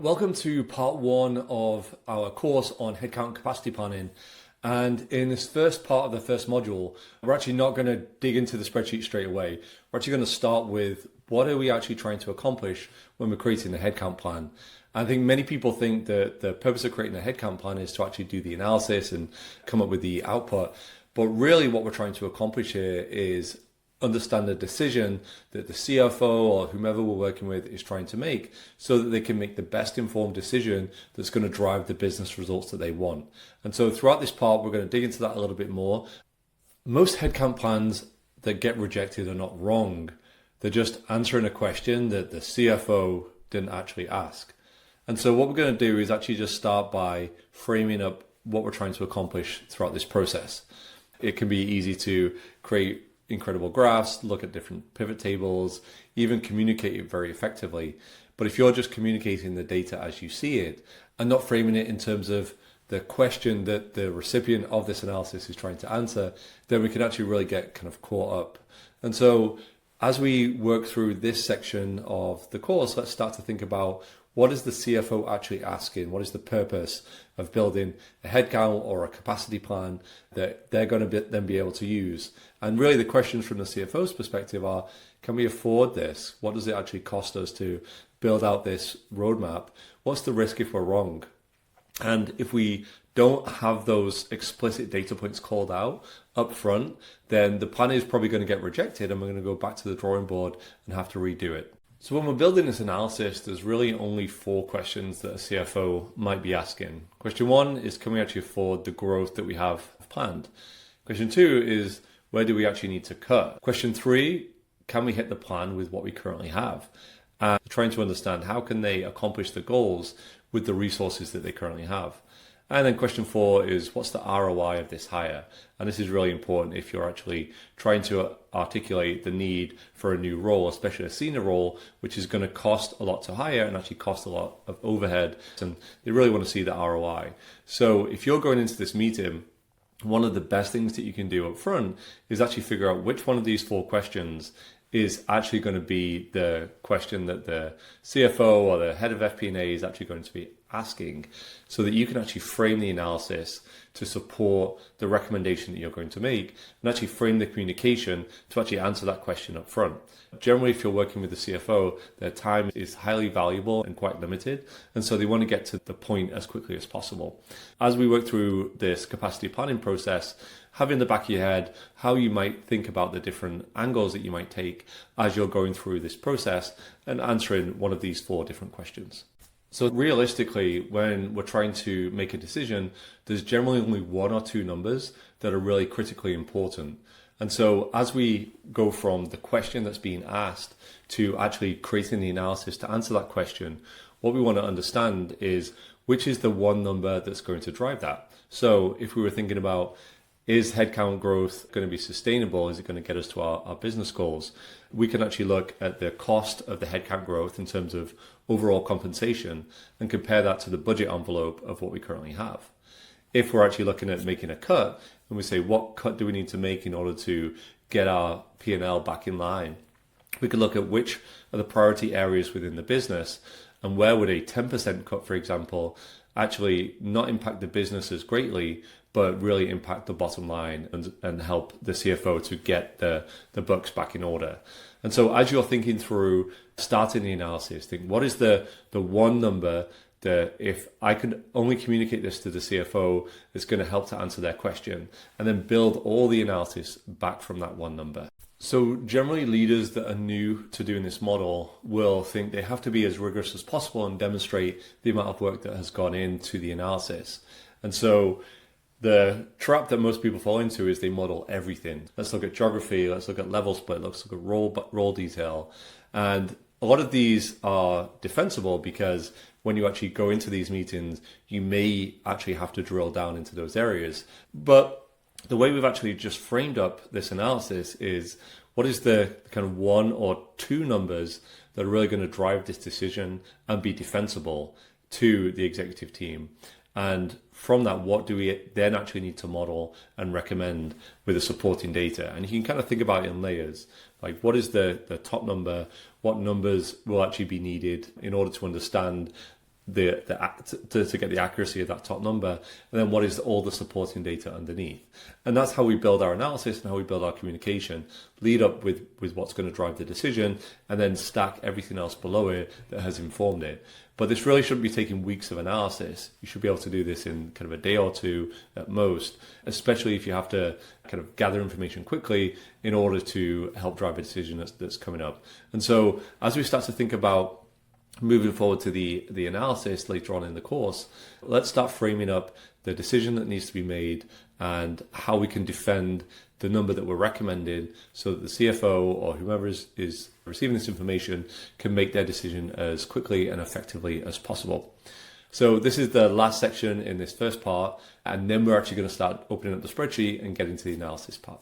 Welcome to part one of our course on headcount capacity planning. And in this first part of the first module, we're actually not going to dig into the spreadsheet straight away. We're actually going to start with what are we actually trying to accomplish when we're creating the headcount plan. I think many people think that the purpose of creating a headcount plan is to actually do the analysis and come up with the output. But really what we're trying to accomplish here is understand the decision that the CFO or whomever we're working with is trying to make so that they can make the best informed decision that's going to drive the business results that they want. And so throughout this part, we're going to dig into that a little bit more. Most headcount plans that get rejected are not wrong. They're just answering a question that the CFO didn't actually ask. And so what we're going to do is actually just start by framing up what we're trying to accomplish throughout this process. It can be easy to create incredible graphs, look at different pivot tables, even communicate it very effectively. But if you're just communicating the data as you see it and not framing it in terms of the question that the recipient of this analysis is trying to answer, then we can actually really get kind of caught up. And so as we work through this section of the course, let's start to think about what is the CFO actually asking? What is the purpose of building a headcount or a capacity plan that they're going to then be able to use? And really the questions from the CFO's perspective are, can we afford this? What does it actually cost us to build out this roadmap? What's the risk if we're wrong? And if we don't have those explicit data points called out up front, then the plan is probably going to get rejected and we're going to go back to the drawing board and have to redo it. So when we're building this analysis, there's really only 4 questions that a CFO might be asking. Question 1 is, can we actually afford the growth that we have planned? Question 2 is, where do we actually need to cut? Question 3, can we hit the plan with what we currently have? And trying to understand how can they accomplish the goals with the resources that they currently have. And then question 4 is, what's the ROI of this hire? And this is really important if you're actually trying to articulate the need for a new role, especially a senior role, which is going to cost a lot to hire and actually cost a lot of overhead. And they really want to see the ROI. So if you're going into this meeting, one of the best things that you can do up front is actually figure out which one of these 4 questions is actually going to be the question that the CFO or the head of FP&A is actually going to be asking, so that you can actually frame the analysis to support the recommendation that you're going to make and actually frame the communication to actually answer that question up front. Generally, if you're working with the CFO, their time is highly valuable and quite limited, and so they want to get to the point as quickly as possible. As we work through this capacity planning process, have in the back of your head how you might think about the different angles that you might take as you're going through this process and answering one of these 4 different questions. So realistically, when we're trying to make a decision, there's generally only 1 or 2 numbers that are really critically important. And so as we go from the question that's being asked to actually creating the analysis to answer that question, what we want to understand is which is the one number that's going to drive that. So if we were thinking about, is headcount growth going to be sustainable? Is it going to get us to our business goals? We can actually look at the cost of the headcount growth in terms of overall compensation and compare that to the budget envelope of what we currently have. If we're actually looking at making a cut and we say, what cut do we need to make in order to get our P&L back in line? We could look at which are the priority areas within the business and where would a 10% cut, for example, actually not impact the business as greatly, but really impact the bottom line and help the CFO to get the books back in order. And so as you're thinking through starting the analysis, think what is the one number that if I could only communicate this to the CFO, it's going to help to answer their question, and then build all the analysis back from that one number. So generally leaders that are new to doing this model will think they have to be as rigorous as possible and demonstrate the amount of work that has gone into the analysis. And so the trap that most people fall into is they model everything. Let's look at geography, let's look at level split, let's look at role detail. And a lot of these are defensible because when you actually go into these meetings, you may actually have to drill down into those areas. But the way we've actually just framed up this analysis is what is the kind of 1 or 2 numbers that are really going to drive this decision and be defensible to the executive team. And from that, what do we then actually need to model and recommend with the supporting data? And you can kind of think about it in layers. Like, what is the top number? What numbers will actually be needed in order to understand to get the accuracy of that top number, and then what is all the supporting data underneath. And that's how we build our analysis and how we build our communication, lead up with what's going to drive the decision, and then stack everything else below it that has informed it. But this really shouldn't be taking weeks of analysis. You should be able to do this in kind of a day or two at most, especially if you have to kind of gather information quickly in order to help drive a decision that's coming up. And so as we start to think about moving forward to the analysis later on in the course, let's start framing up the decision that needs to be made and how we can defend the number that we're recommending so that the CFO or whomever is receiving this information can make their decision as quickly and effectively as possible. So this is the last section in this first part, and then we're actually going to start opening up the spreadsheet and getting to the analysis part.